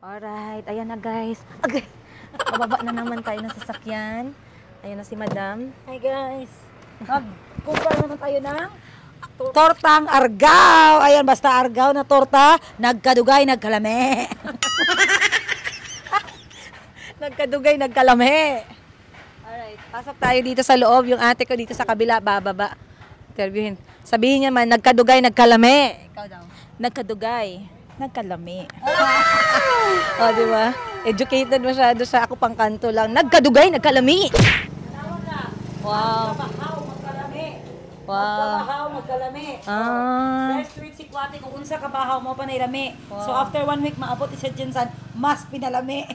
Alright, ayan na guys. Okay. Bababa na naman tayo ng sasakyan. Ayan na si Madam. Hi guys. Mag-compare naman tayo ng tortang argaw. Ayan, basta argaw na torta, nagkadugay, nagkalame. Nagkadugay, nagkalame. Alright, pasok tayo dito sa loob. Yung ate ko dito sa kabila, bababa. Interviewin. Sabihin niya man, nagkadugay, nagkalame. Ikaw daw. Nagkadugay, nagkalame. Oh, di ba? Educated masyado siya. Ako pang kanto lang. Nagkadugay, nagkalami. Wow. Magkabahaw, magkalame. Wow. Magkabahaw, magkalame. Very street si Kwate kung unsa kabahaw mo pa nailami. Wow. So after 1 week, maabot isa dyan sa mas pinalami.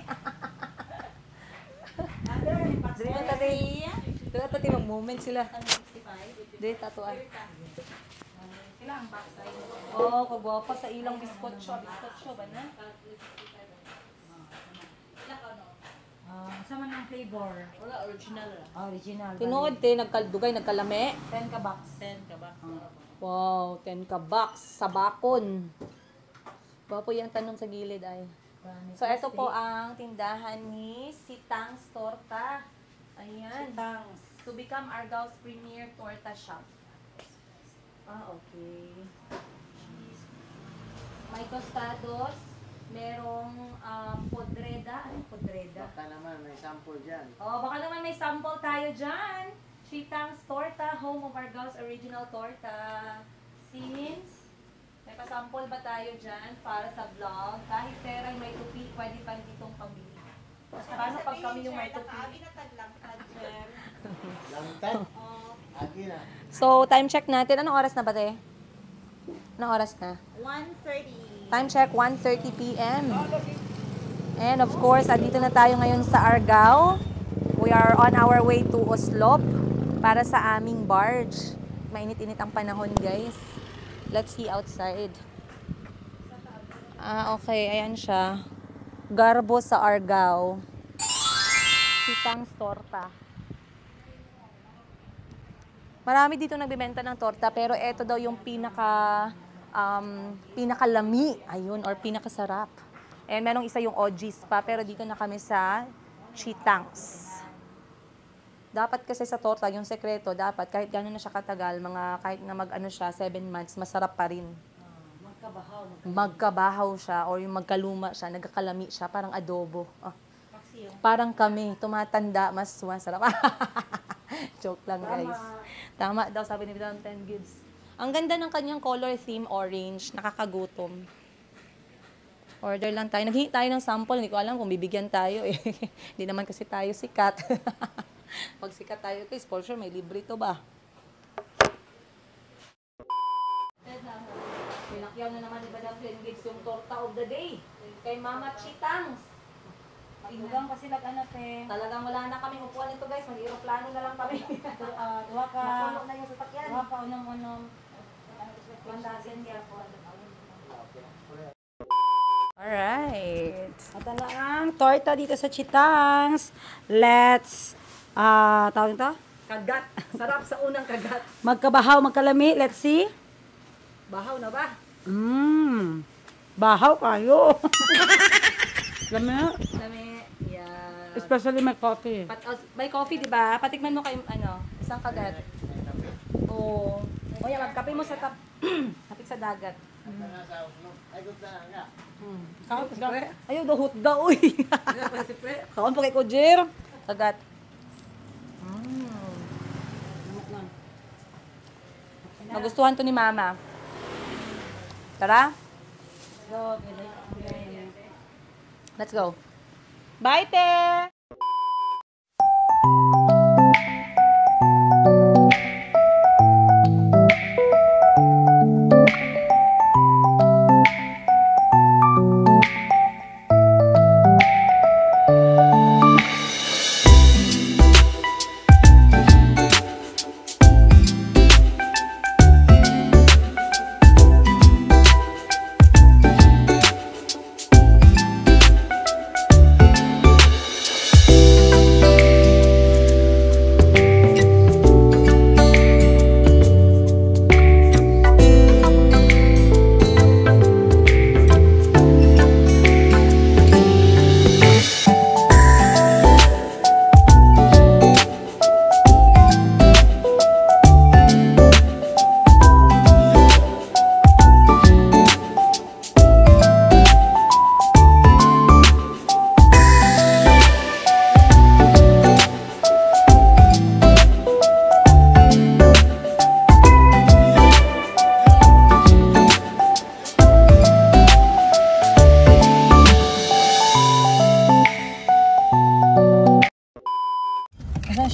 Dito tati. Dito tati mag-moment sila. Dito tatuan. Ilang baksa yun? Oh, kagwapa sa ilang biskotso. Biskotso ba na? Sama ng flavor. Wala, original. Original. Tinood te, nagkaldugay, nagkalame. 10 ka box. 10 ka box. Wow, 10 ka box sa bakon. Gwapo yung tanong sa gilid ay. So, ito po ang tindahan ni Sitang's Torta. Ayan. Tangs. To become Argao's premier torta shop. Okay. May tostados, merong podreda. Anong podreda? Baka naman may sample dyan. Oh, baka naman may sample tayo dyan. Sitang's Torta, home of Argao's original torta. Since may pasample ba tayo dyan para sa vlog? Kahit pera may tupi, pwede pa ditong pambili. Paano pag kami yung may tupi? Langtad? Agi na. So, time check natin. Anong oras na ba, te? Anong oras na? 1:30. Time check, 1:30 p.m. And of course, andito na tayo ngayon sa Argao. We are on our way to Oslop para sa aming barge. Mainit-init ang panahon, guys. Let's see outside. Okay. Ayan siya. Garbo sa Argao. Sitang's Torta. Marami dito nagbebenta ng torta, pero ito daw yung pinakalami, ayun, or pinakasarap. And merong isa yung OG's pa, pero dito na kami sa Sitang's. Dapat kasi sa torta, yung sekreto, dapat kahit gano'n na siya katagal, kahit na mag-ano siya, 7 months, masarap pa rin. Magkabahaw siya, or yung magkaluma siya, nagkakalami siya, parang adobo. Parang kami, tumatanda, mas masarap. Joke lang, guys. Tama daw, sabi ni Madam 10 Gibbs. Ang ganda ng kanyang color theme, orange, nakakagutom. Order lang tayo. Naghingi tayo ng sample, hindi ko alam kung bibigyan tayo eh. Hindi naman kasi tayo sikat. Pag sikat tayo, guys, for sure may libre to ba? Pinakyaw na naman ni Madam 10 Gibbs yung torta of the day. Kay Mama Chitang's. Inugang kasi nag-ano te. Talagang wala na kaming upuan nito, guys. Mag-aeroplano na lang kami. Duwa ka. Mapuno na yung sasakyan. Duwa ka unang-unang. 1,000 kaya po. Alright. At na ang torta dito sa Sitang's. Let's, tawag ito? Kagat. Sarap sa unang kagat. Magkabahaw, magkalami. Let's see. Bahaw na ba? Bahaw kayo. Lami. Lami. Yeah. Especially may coffee. May coffee, di ba? Patikman mo kayo, isang kagat. Oo. O yan, magkape mo sa tapik sa dagat. Ay, good na nga. Ayaw, dahot daw, uy. Kaon pa kay Kojir. Kagat. Nagustuhan to ni Mama. Tara. Let's go. Bye, te!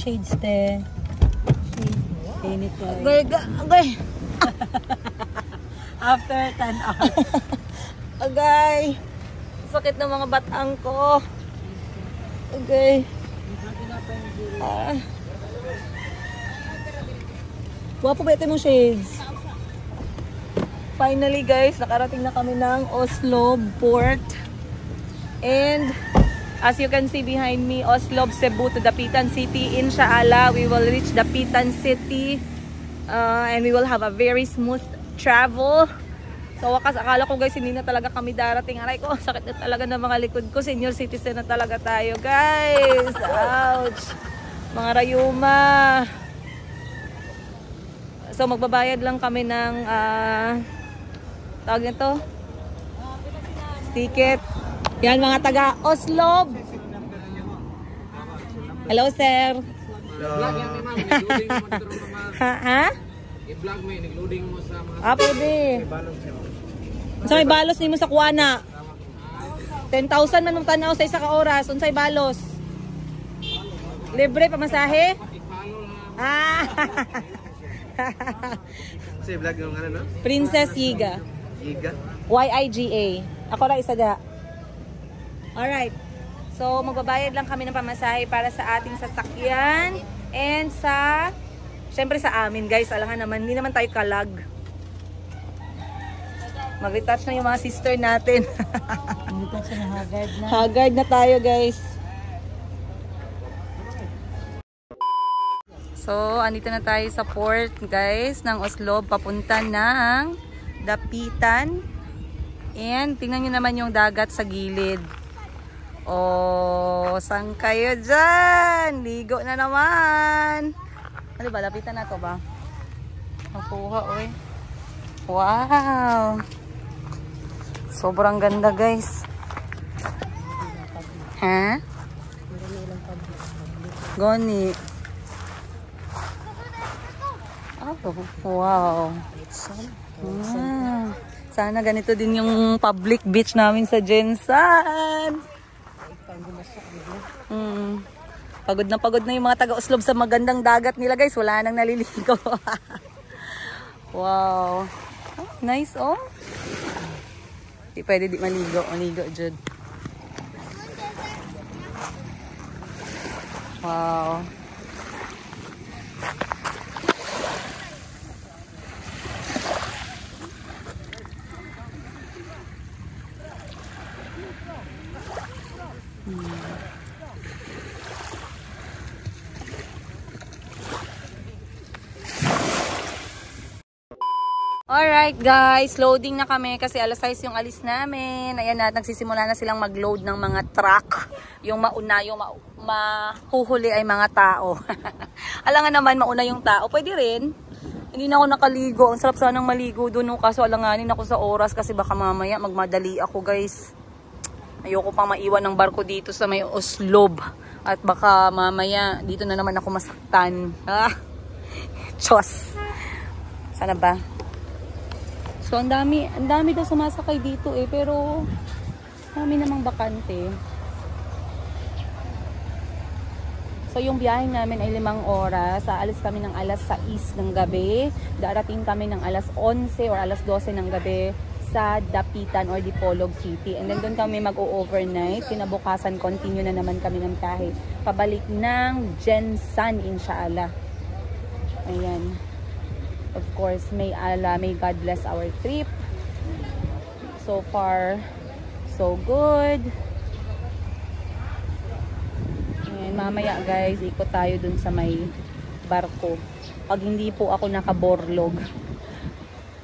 shades, te. Init ko. Agay. After 10 hours. Agay. Sakit ng mga batang ko. Agay. Wapo ba ito mong shades? Finally guys, nakarating na kami ng Oslo Port. And as you can see behind me, Oslo, Cebu to Dapitan City. Inshallah, we will reach Dapitan City. And we will have a very smooth travel. So wakas, akala ko guys, hindi na talaga kami darating. Aray ko, sakit na talaga ng mga likod ko. Senior citizen na talaga tayo guys. Ouch. Mga rayuma. So magbabayad lang kami ng tawag nito, ticket. Yan mga taga Oslo. Hello sir. Ha? I-vlog mo, nag-loading mo sa mga... Pwede. Sa may balos ni mo sa kuwana. 10,000 man mong tanaw sa isa ka oras. Unsay balos? Libre pamasahe? Kasi vlog yung ano, no? Princess Yiga. Yiga? Y-I-G-A. Ako na isa da. Alright. So, magbabayad lang kami ng pamasahe para sa ating sasakyan. And sa... Siyempre sa amin guys. Alangan naman, hindi naman tayo kalag. Mag-retouch na yung mga sister natin. Mag-retouch na, haggard na. Haggard na tayo guys. So, andito na tayo sa port guys ng Oslo. Papunta ng Dapitan. And tingnan nyo naman yung dagat sa gilid. Oh, saan kayo dyan? Ligo na naman. Ano ba? Lapitan na to ba? Nakuha, oy. Wow. Sobrang ganda, guys. Ha? Goni. Oh, wow. Sana ganito din yung public beach namin sa Jensan. Pagod na yung mga taga-Oslob sa magandang dagat nila guys. Wala nang naliligo. Wow. Oh, nice oh. Di pwede di maligo. Maligo dyan. Wow. Alright guys, loading na kami kasi alas 6 yung alis namin. Ayan na, nagsisimula na silang mag-load ng mga truck. Yung mauna, yung mahuhuli ay mga tao. Alangan naman mauna yung tao, pwede rin. Hindi na ako nakaligo, ang sarap sanang maligo doon. No? Kaso alanganin ako sa oras kasi baka mamaya magmadali ako guys. Ayoko pang maiwan ng barko dito sa may Oslob. At baka mamaya dito na naman ako masaktan. Chos. Sana ba? So, ang dami daw sumasakay dito eh, pero dami namang bakante. So, yung biyahe namin ay 5 oras. Aalis kami ng alas 6 ng gabi. Darating kami ng alas 11 or alas 12 ng gabi sa Dapitan or Dipolog City. And then doon kami mag-o-overnight. Kinabukasan, continue na naman kami ng biyahe. Pabalik ng Jensan, inshallah. Ayan. Of course, may God bless our trip. So far, so good. And mamaya guys, ikot tayo dun sa may barko. Pag hindi po ako nakaborlog.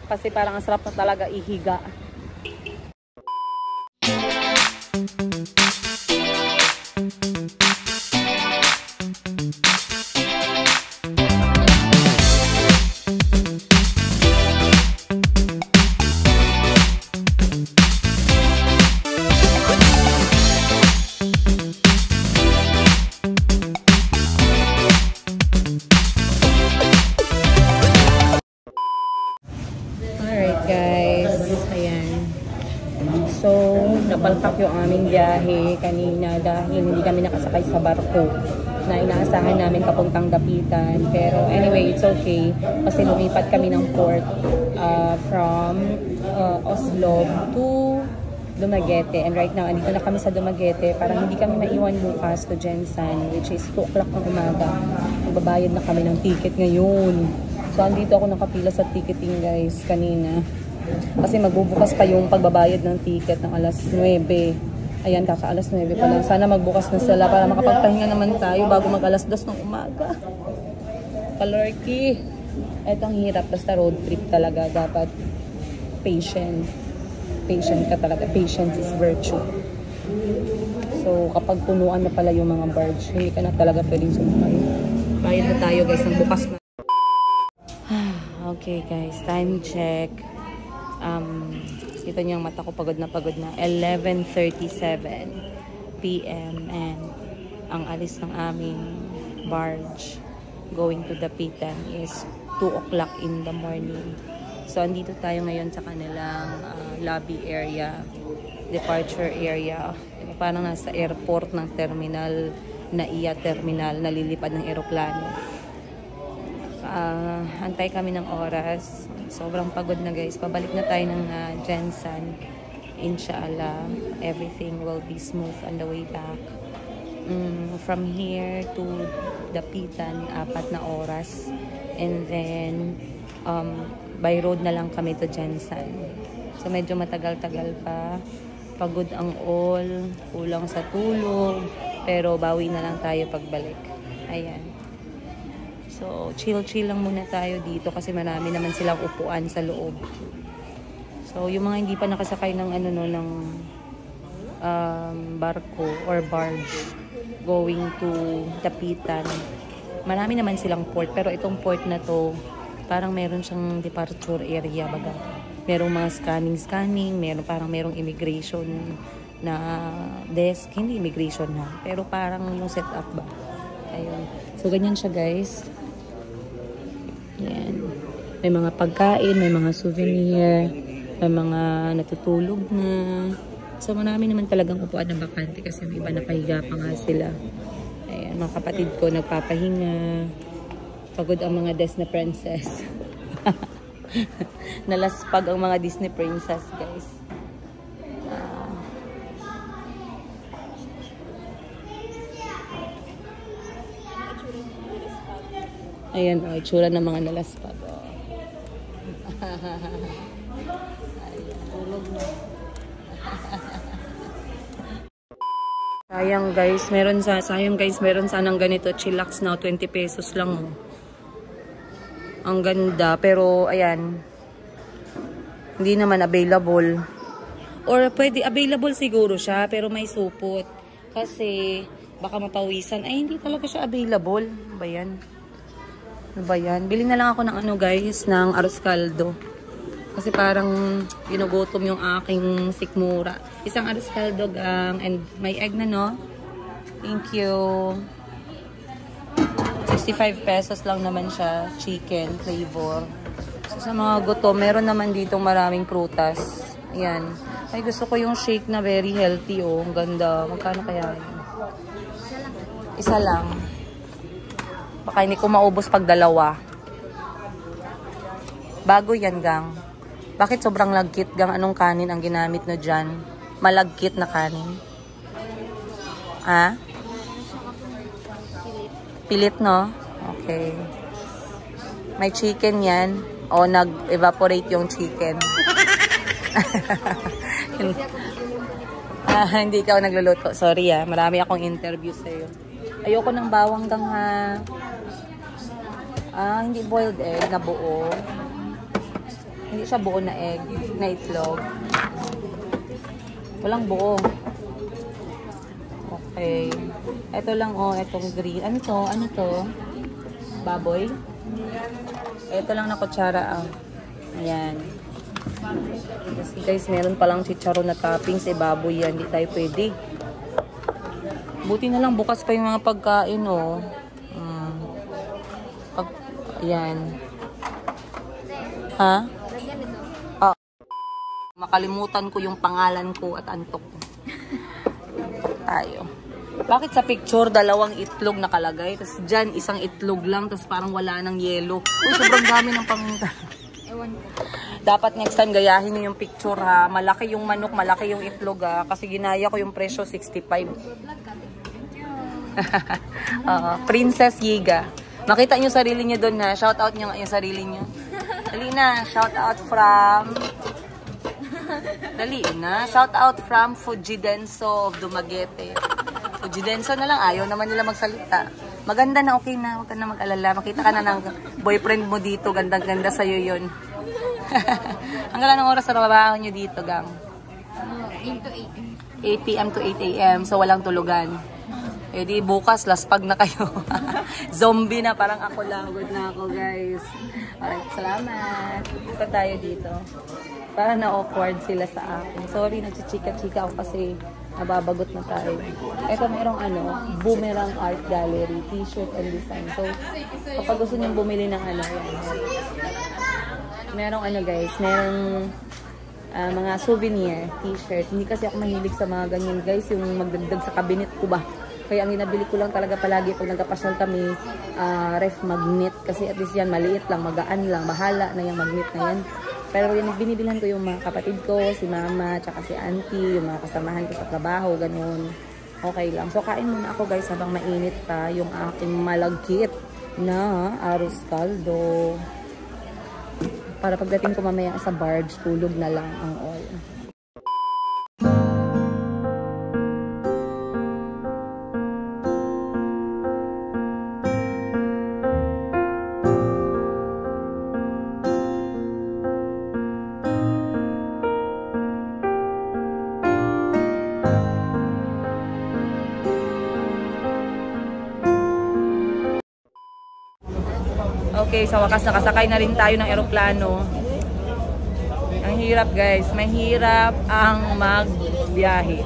Kasi parang ang sarap na talaga ihiga. Napalpak yung aming biyahe kanina dahil hindi kami nakasakay sa barko. na inaasahan namin papuntang Dapitan. Pero anyway, it's okay. Kasi lumipat kami ng port from Oslo to Dumaguete. And right now, andito na kami sa Dumaguete. Parang hindi kami maiwan bukas to Jensen, which is 2 o'clock ng umaga. Magbabayad na kami ng ticket ngayon. So, andito ako nakapila sa ticketing guys kanina. Kasi magbubukas pa yung pagbabayad ng ticket ng alas 9. Ayan, kaka alas 9 pa lang. Sana magbukas na sila para makapagpahinga naman tayo bago mag alas 2 ng umaga. Kalorky. Eto ang hirap. Basta road trip talaga. Dapat patient. Patient ka talaga. Patience is virtue. So, kapag punuan na pala yung mga barge, hindi ka na talaga pwedeng sumakay. Bayad na tayo guys. Nang bukas na. Okay guys, time check. Kita niyo yung mata ko pagod na 11:37 PM and ang alis ng aming barge going to Dapitan is 2 o'clock in the morning. So andito tayo ngayon sa kanilang lobby area, departure area. Parang nasa airport ng terminal, NAIA terminal, nalilipad ng eroplano. Antay kami ng oras. Sobrang pagod na guys. Pabalik na tayo ng Jensen. Inshallah, everything will be smooth on the way back. From here to Dapitan, 4 na oras. And then, by road na lang kami to Jensen. So, medyo matagal-tagal pa. Pagod ang all. Kulang sa tulog. Pero, bawi na lang tayo pagbalik. Ayan. So, chill-chill lang muna tayo dito kasi marami naman silang upuan sa loob. So, yung mga hindi pa nakasakay ng ng barko or barge going to Dapitan, marami naman silang port. Pero itong port na to, parang meron siyang departure area baga. Merong mga scanning, parang merong immigration na desk. Hindi immigration ha, pero parang yung setup ba. Ayun. So, ganyan siya guys. Yan. May mga pagkain, may mga souvenir, may mga natutulog na. So, marami naman talagang upuan na bakante kasi may iba nakahiga pa nga sila. Ayan, mga kapatid ko nagpapahinga. Pagod ang mga Disney princess. Nalaspag ang mga Disney princess, guys. Ayan, itsura ng mga nalaspag. Ayan, tulog na. Sayang guys, meron sanang ganito. Chillax now, 20 pesos lang. Oh. Ang ganda, pero ayan. Hindi naman available. Or pwede, available siguro siya, pero may supot. Kasi, baka mapawisan. Ay, hindi talaga siya available. Ba yan? Ano ba yan? Bili na lang ako ng guys, ng arroz caldo. Kasi parang ginugutom yung aking sikmura. Isang arroz caldo gang, and may egg na no? Thank you. 65 pesos lang naman siya. Chicken flavor. So, sa mga gutom, meron naman dito maraming prutas. Ayan. Ay, gusto ko yung shake na very healthy oh. Ang ganda. Magkano kaya yun? Isa lang. Baka hindi ko maubos pag dalawa. Bago yan, gang. Bakit sobrang lagkit, gang? Anong kanin ang ginamit no dyan? Malagkit na kanin. Ha? Pilit, no? Okay. May chicken yan. O, nag-evaporate yung chicken. Hindi ikaw nagluluto. Sorry marami akong interview sa'yo. Ayoko ng bawang gang ha. Hindi boiled egg na buo. Hindi siya buo na egg, na itlog. Walang buo. Okay. Ito lang itong green. Ano to? Baboy? Ito lang na kutsara Ayan. Kasi guys, meron palang chicharon na toppings. Baboy yan. Hindi tayo pwede. Buti na lang bukas pa yung mga pagkain, Ayan. Ha? Makalimutan ko yung pangalan ko at antok ko. Tayo. Bakit sa picture, dalawang itlog nakalagay? Tapos dyan, isang itlog lang. Tapos parang wala ng yelo. Uy, sobrang dami ng paminta. Ewan ko. Dapat next time gayahin nyo yung picture ha. Malaki yung manok, malaki yung itlog ha. Kasi ginaya ko yung presyo, 65. Princess Yiga. Makita nyo sarili nyo doon ha. Shout out nyo nga yung sarili nyo. Dali na. Shout out from... Dali na. Shout out from Fujidenso of Dumaguete. Fujidenso na lang. Ayaw naman nila magsalita. Maganda na, okay na. Huwag ka na mag-alala. Makita ka na ng boyfriend mo dito. Gandang-ganda sa'yo yun. Hanggang anong oras sa trabaho nyo dito, gang? 8 to 8. 8 p.m. to 8 a.m. So, walang tulugan. Eh di bukas, laspag na kayo. Zombie na, parang ako lang. Good na ako, guys. Alright, salamat. Ito tayo dito. Parang na-awkward sila sa akin. Sorry, nagchichika-chika ako kasi nababagot na tayo. Ito mayroong Boomerang Art Gallery, t-shirt and design. So, kapag gusto nyo bumili ng yan. Merong guys, merong mga souvenir, t-shirt. Hindi kasi ako mahilig sa mga ganyan, guys, yung magdagdag sa cabinet ko ba. Kaya ang inabili ko lang talaga palagi pag nagkapasyal kami, ref magnet. Kasi at least yan, maliit lang, magaan lang, bahala na yung magnet na yan. Pero yung binibilhan ko yung mga kapatid ko, si mama, tsaka si auntie, yung mga kasamahan ko sa trabaho, ganun. Okay lang. So, kain muna ako guys habang mainit pa yung aking malagkit na arroz caldo. Para pagdating ko mamaya sa barge, tulog na lang ang all. Okay, sa wakas nakasakay na rin tayo ng eroplano. Ang hirap guys, mahirap ang magbiyahe.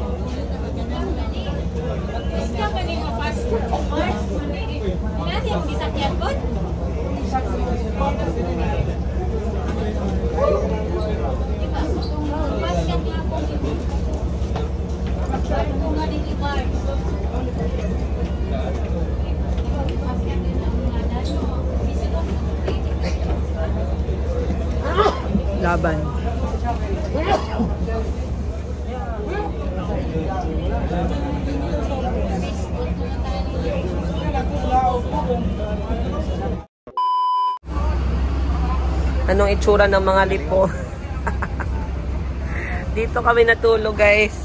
Laban. Anong itsura ng mga lipo? Dito kami natulog, guys.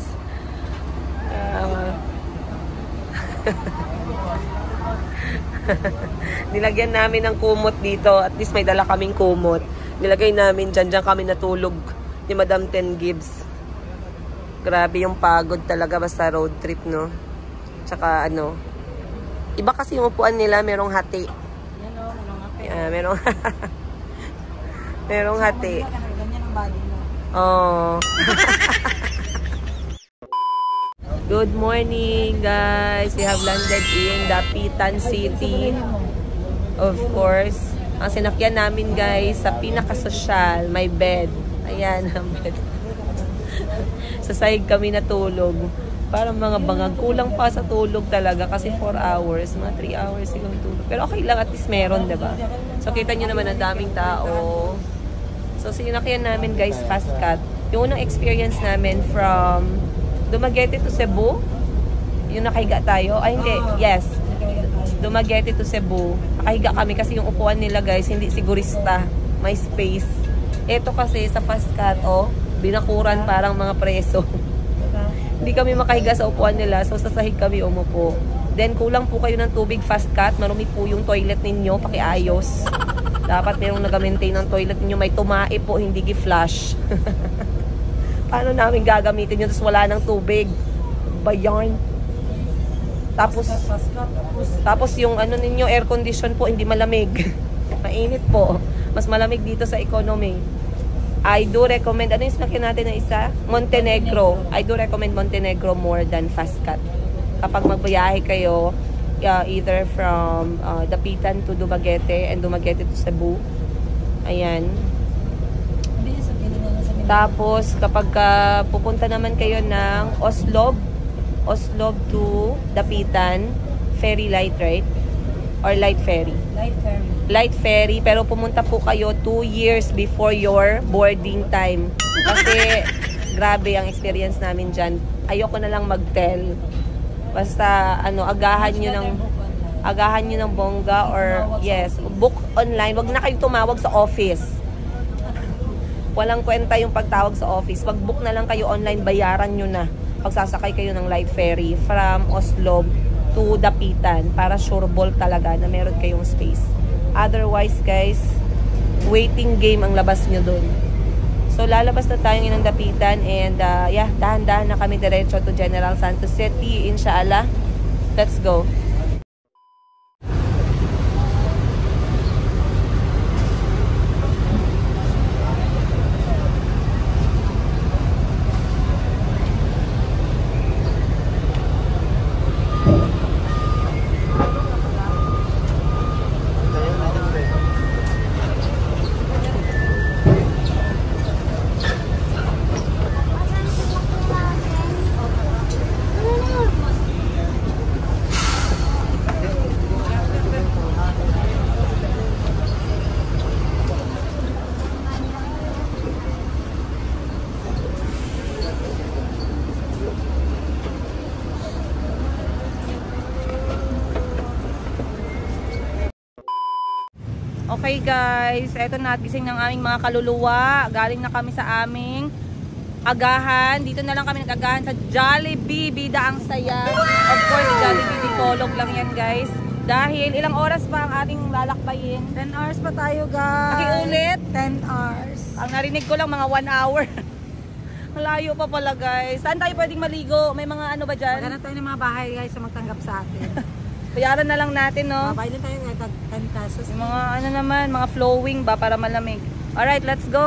Nilagyan namin ng kumot dito. At least may dala kaming kumot. Nilagay namin dyan kami natulog ni Madam 10 Gibbs. Grabe yung pagod talaga basta road trip, no? Tsaka iba kasi yung upuan nila, merong hati. Yan o, merong hati. Yeah, merong hati. Ganyan ang body mo. Oh. Good morning, guys. We have landed in Dapitan City. Of course. Ang sinakyan namin, guys, sa pinakasosyal, may bed. Ayan ang bed. Sa sahig kami natulog. Parang mga bangag. Kulang pa sa tulog talaga kasi 4 hours. Mga 3 hours sigong tulog. Pero okay lang, at least meron, diba? So, kita nyo naman ang daming tao. So, sinakyan namin, guys, fast cut. Yung unang experience namin from Dumaguete to Cebu. Yung nakahiga tayo. Ay, hindi. Yes. Dumaguete to Cebu. Nakahiga kami kasi yung upuan nila, guys, hindi sigurista. May space. Ito kasi sa fast cut, binakuran parang mga preso. Hindi kami makahiga sa upuan nila, so sa sahig kami umupo. Then, kulang po kayo ng tubig fast cut. Marumi po yung toilet ninyo, pakiayos. Dapat mayroong nag-maintain ng toilet ninyo. May tumae po, hindi gi-flush. Paano namin gagamitin yun? Tapos wala ng tubig. Bayan. Tapos yung ninyo, air condition po, hindi malamig. Mainit po. Mas malamig dito sa economy. I do recommend, ano yung sinakyan natin na isa? Montenegro. I do recommend Montenegro more than fast cut. Kapag magbiyahe kayo, either from Dapitan to Dumaguete and Dumaguete to Cebu. Ayan. Tapos, kapag pupunta naman kayo ng Oslob, Oslob to Dapitan, ferry light, right? Or light ferry? Light ferry. Light ferry, pero pumunta po kayo 2 years before your boarding time. Kasi grabe ang experience namin dyan. Ayoko na lang mag-tell. Basta ano, agahan nyo ng bongga or yes, book online. Wag na kayo tumawag sa office. Walang kwenta yung pagtawag sa office. Pag-book na lang kayo online, bayaran nyo na. Pagsasakay kayo ng light ferry from Oslob to Dapitan para sure ball talaga na meron kayong space. Otherwise, guys, waiting game ang labas nyo dun. So, lalabas na tayong inang Dapitan and yeah, dahan-dahan na kami diretso to General Santos City, inshallah. Let's go. Okay guys, eto na, gising ng aming mga kaluluwa. Galing na kami sa aming agahan. Dito na lang kami nag-agahan sa Jollibee. Bida ang saya. Of course, Jollibee Dipolog lang yan guys. Dahil ilang oras pa ang ating lalakbayin? 10 hours pa tayo, guys. Pakiulit? 10 hours. Ang narinig ko lang mga 1 hour. Malayo pa pala guys. Saan tayo pwedeng maligo? May mga ano ba dyan? Maghanap tayo ng mga bahay guys na magtanggap sa atin. Bayaran na lang natin, no? Babayad din tayo kahit 10 pesos. Yung mga ano naman, mga flowing ba para malamig. Alright, let's go!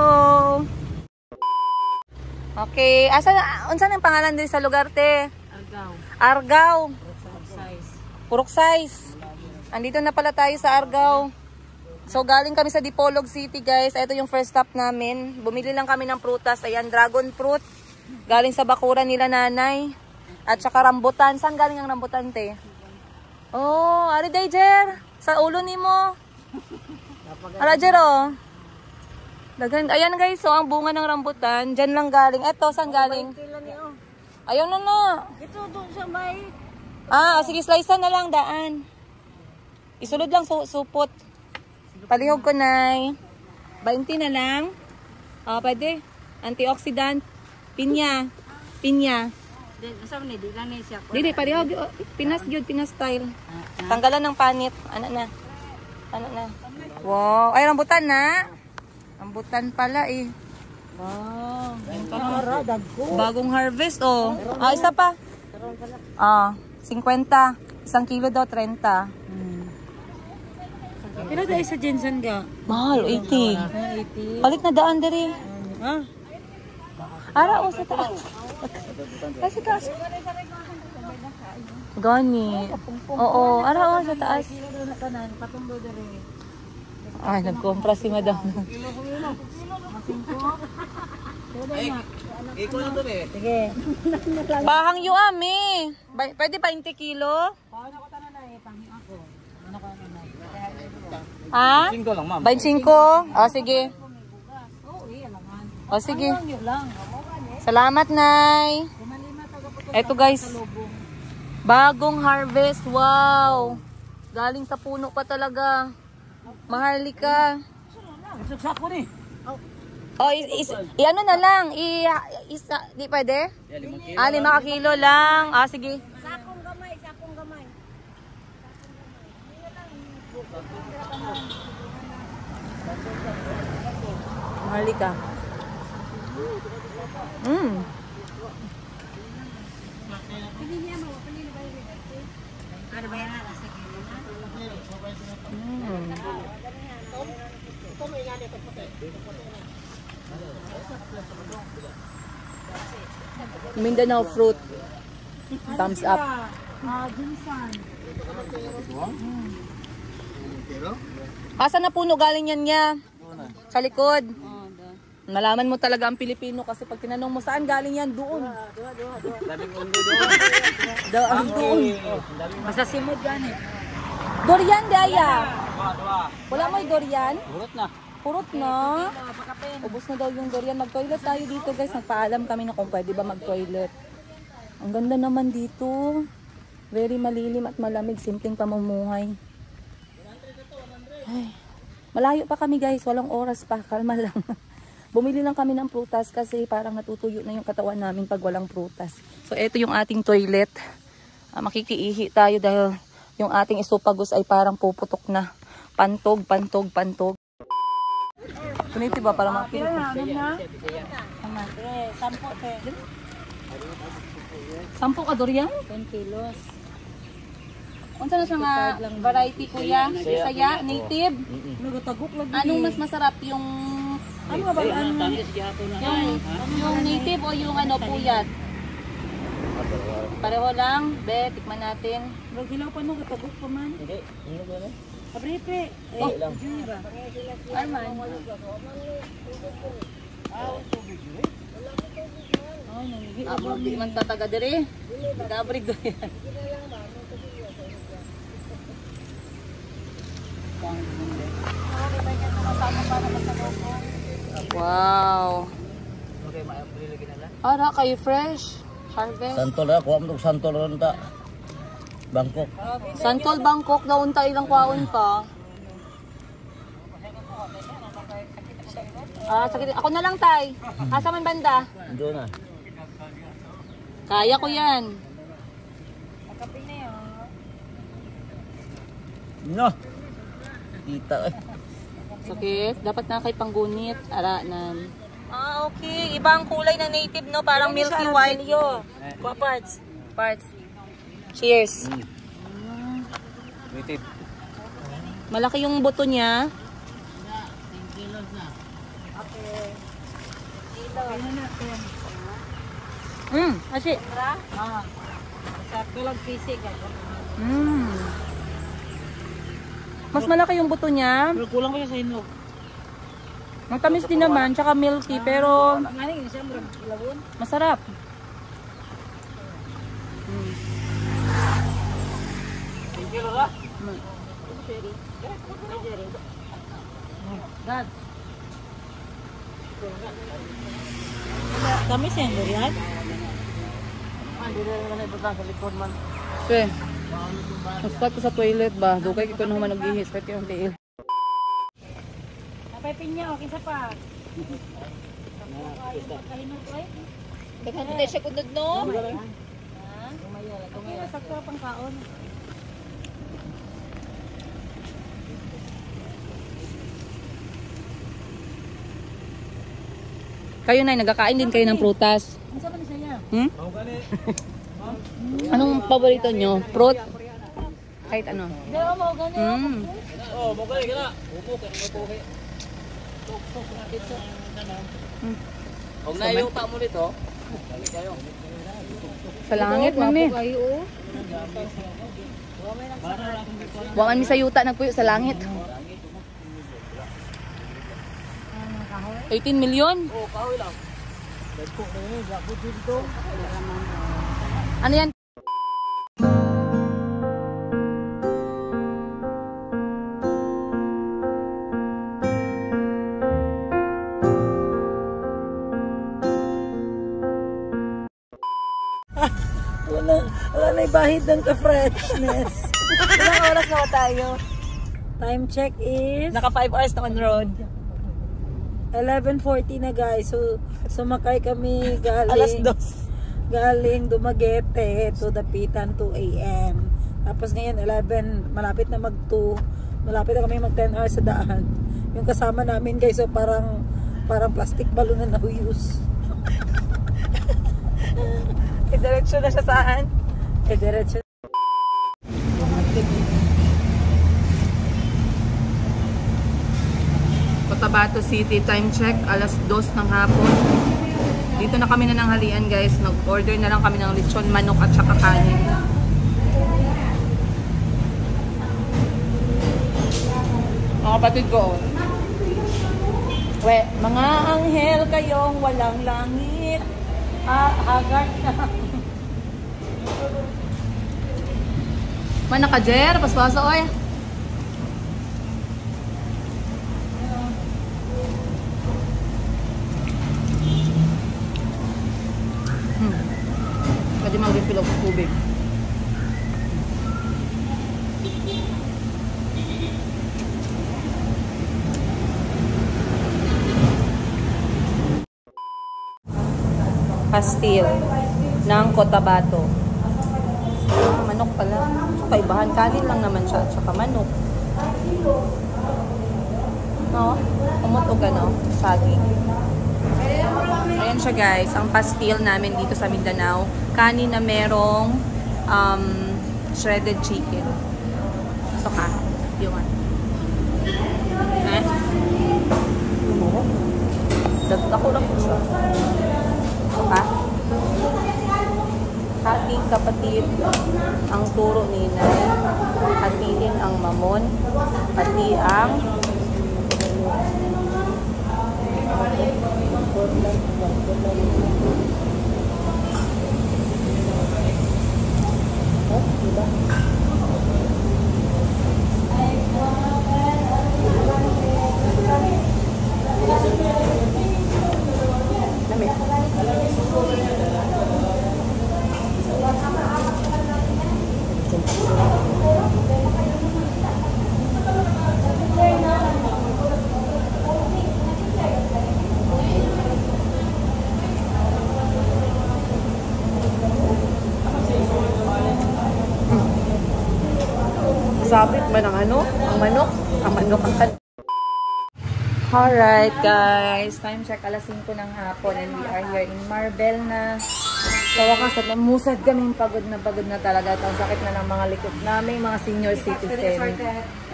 Okay, unsan ang pangalan din sa lugar, te? Argao. Argao. Size. Purok size. Andito na pala tayo sa Argao. So, galing kami sa Dipolog City, guys. Ito yung first stop namin. Bumili lang kami ng prutas. Ayan, dragon fruit. Galing sa bakuran nila nanay. At saka rambutan. Saan galing ang rambutan, te? Oh, ari Danger. Sa ulo ni mo. Ara Jero. Dagan. Ayan guys, so ang bunga ng rambutan, diyan lang galing. Eto, saan galing? Ayun na. Ito doon sa may... Sige, slice na lang daan. Isulod lang supot. Palihog ko, nay. 20 na lang. Pwede. Antioxidant. Pinya. Asa man di lang ni siya. Dili, palihog. Pinas gyud, Pinas style. Tanggalan ng panit. Ano na. Wow. Ay, rambutan na. Rambutan pala eh. Wow. Bagong harvest, oh. Isa pa. 50. 1 kilo daw, 30. Pero dahil sa Jensen ga? Mahal, 80. Palit na daan diri. Ara, sa taas. Sa taas. Gani. Oo, ara, sa taas. Ay, nagkumpra si madam. Ikaw na to eh. Sige. Bahang yu ami. Pwede 20 kilo? Paano ko tanan na pangin ako. Ano ko na. Ha? 5 lang, ma'am. 25? Sige. Sige. Salamat, Nay. Eto guys. Bagong harvest. Wow. Galing sa puno pa talaga. Maharlika. Suksak ko ni. Ano na lang. Di pwede? 5 kilo lang. Sige. Sakong gamay. Maharlika. Mindanao fruit. Thumbs up. Asa na puno galing yan niya? Sa likod. Malaman mo talaga ang Pilipino kasi pag tinanong mo saan galing yan, doon. Doon. Basta simod yan eh. Durian, Daya. Wala mo yung durian? Purot na. Purot na. Ubus na daw yung durian. Mag-toilet tayo dito guys. Nagpaalam kami na kung pwede ba mag-toilet. Ang ganda naman dito. Very malilim at malamig. Simpleng pamumuhay. Ay, malayo pa kami guys. Walang oras pa. Kalma lang. Bumili lang kami ng prutas kasi parang natutuyo na yung katawan namin pag walang prutas. So, ito yung ating toilet. Makikiihi tayo dahil yung ating esophagus ay parang puputok na. Pantog, pantog, pantog. Suniti ba para makapilip? Sampo ka durian? 10 kilos. Unsa na siya nga variety kuya? Saya, native? Anong mas masarap yung yung native o yung ano puyat? Pareho lang, be, tikman natin. Maghilaw pa nung katagok pa man. Hindi. Ano ba na? Abre-pre. Oh. Lang. Arman. Amo di man tataga dire. Nagabrig do yan. Wow. Okay, maayos lagi na lang. Ara kay fresh. Harvest. Santol na, kuha mo itong santol ron ta. Bangkok. Santol Bangkok daw unta ilang kwaon pa. Sakit. Ako na lang tay. Asa man banda? Doon na. Kaya ko yan. No. Kita eh. Sakit. Dapat na kay panggunit. Aranan. Okay. Ibang kulay na native, no? Parang milky white. Parts. Parts. Cheers. Native. Malaki yung buto niya. Asi. Sakto lang fisik. Mas malaki yung buto niya. Pero kulang pa siya sa hinog. Matamis din naman, tsaka milky, pero Ngayon, siya murag lawon. masarap. Dad. Kami siya durian. Okay. Maspat ko sa toilet ba? Dugay ko naman nag-ihis. Pwede yung tiil. Napay pinya, okay sa pa. Daghan na siya kunod, no? Okay, sakto pang kaon. Kayo na, nagkakain din kayo ng prutas. Ano sa man siya? Anong paborito nyo? Fruit? Kahit ano? Deo mo gani. Oh, mo kay kana. Upo ka ni upo kay. Og na yung pa mo dito. Dali kayo. Sa langit, mami. Buwangan mi sa yuta, nagpuyo sa langit. 18 million? Oh, kahoy lang. Ano yan? Wala na ibahid ng ka-freshness. Ilang oras na ba tayo? Time check is Naka 5 hours na on road. 11:40 na guys. So sumakay kami Alas 2. galing Dumaguete to Dapitan 2 AM. Tapos ngayon 11, malapit na mag-2. Malapit na kami mag 10 hours sa daan. Yung kasama namin guys, so parang plastic balloon na nahuyos. Diretso na siya saan? Diretso. Cotabato City, time check, alas 2 ng hapon. Dito na kami na nanghalian guys. Nag-order na lang kami ng lechon manok at saka kanin. Mga kapatid ko, Mga anghel kayong walang langit. Haggard na. Mana ka, Jer? Paspaso, oy. Pwede mag-refill ng tubig. Pastil ng Cotabato. Manok pala. So, kaibahan. Kanin lang naman siya. At saka manok. No? Umutog ano? Saging. Ayan siya guys. Ang pastil namin dito sa Mindanao. Kanin na merong shredded chicken. So ka. Yung ano. Dagdag ko lang po siya. Ha? Hating kapatid ang turo ni Nay. Hatiin ang mamon. Hati ang diba? Sabit ba ng ano? Ang manok? Ang manok ang kan. Alright guys, time check alas 5 ng hapon and we are here in Marbel na. Sa wakas at namusad kami, pagod na talaga. Ang sakit na ng mga likod namin, mga senior citizen.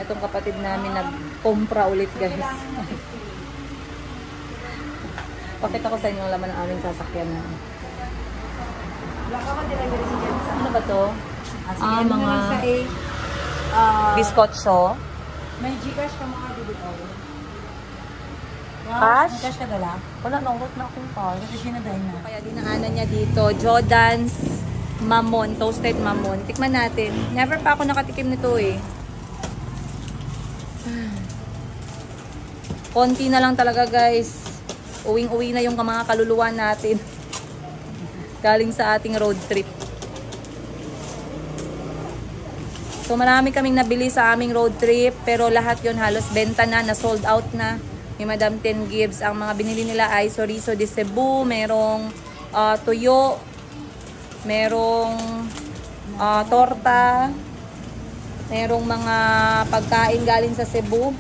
Itong kapatid namin nagkumpra ulit guys. Pakita ko sa inyo ang laman ng aming sasakyan na. Ano ba to? Mga biskotso. May Gcash ka mga dito. Cash? Cash ka dala? Wala, naurot na akong cash. Kasi siya na dahil na. Kaya dinaanan niya dito, Jordan's Mamon, toasted mamon. Tikman natin. Never pa ako nakatikim nito eh. Konti na lang talaga guys. Uwing-uwi na yung mga kaluluwa natin. Galing sa ating road trip. So marami kaming nabili sa aming road trip. Pero lahat yon halos benta na sold out na. Ni Madam 10 Gibbs. Ang mga binili nila ay chorizo de Cebu. Merong tuyo. Merong torta. Merong mga pagkain galing sa Cebu.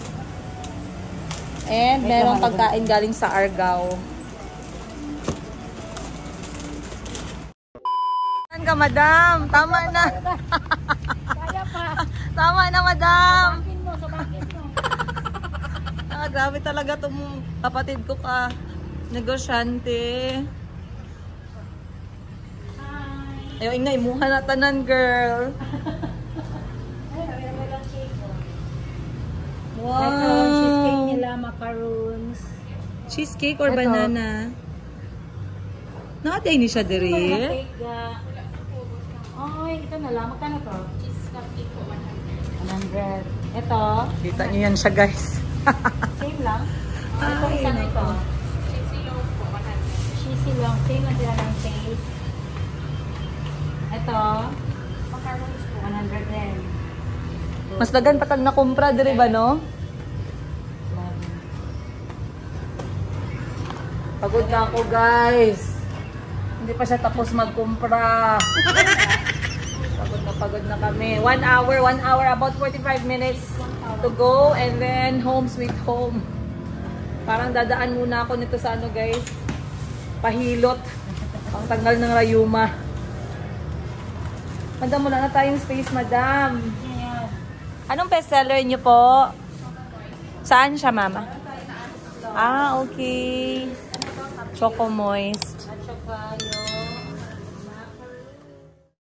And merong pagkain galing sa Argao. Saan ka, Madam? Tama na. Kaya pa. Tama na, Madam. Sa bakit mo. Grabe talaga itong kapatid ko ka. Negosyante. Hi. Ayaw, ingay, muha na tanan, girl. Wow. Ito, cheesecake nila, macaroons. Cheesecake or Ito. banana? Nakatay ni siya diri. Ay, ito na lang. Magkano to? Cheesecake po, 100. Ito. Kita niyo yan siya, guys. Same lang. Ito, isa na ito. Cheesy long po, 100. Cheesy long. Same lang sila ng taste. Ito. Macaroons po, 100 din. Mas dagan patag na kumpra diri ba, no? Pagod na ako, guys. Hindi pa siya tapos magkumpra. Pagod na kami. 1 hour, about 45 minutes to go. And then, home sweet home. Parang dadaan muna ako nito sa ano, guys. Pahilot. Ang tanggal ng rayuma. Madam, wala na tayong space, madam. Anong bestseller niyo po? Saan siya, mama? Ah, okay. Choco Moist. At saka yung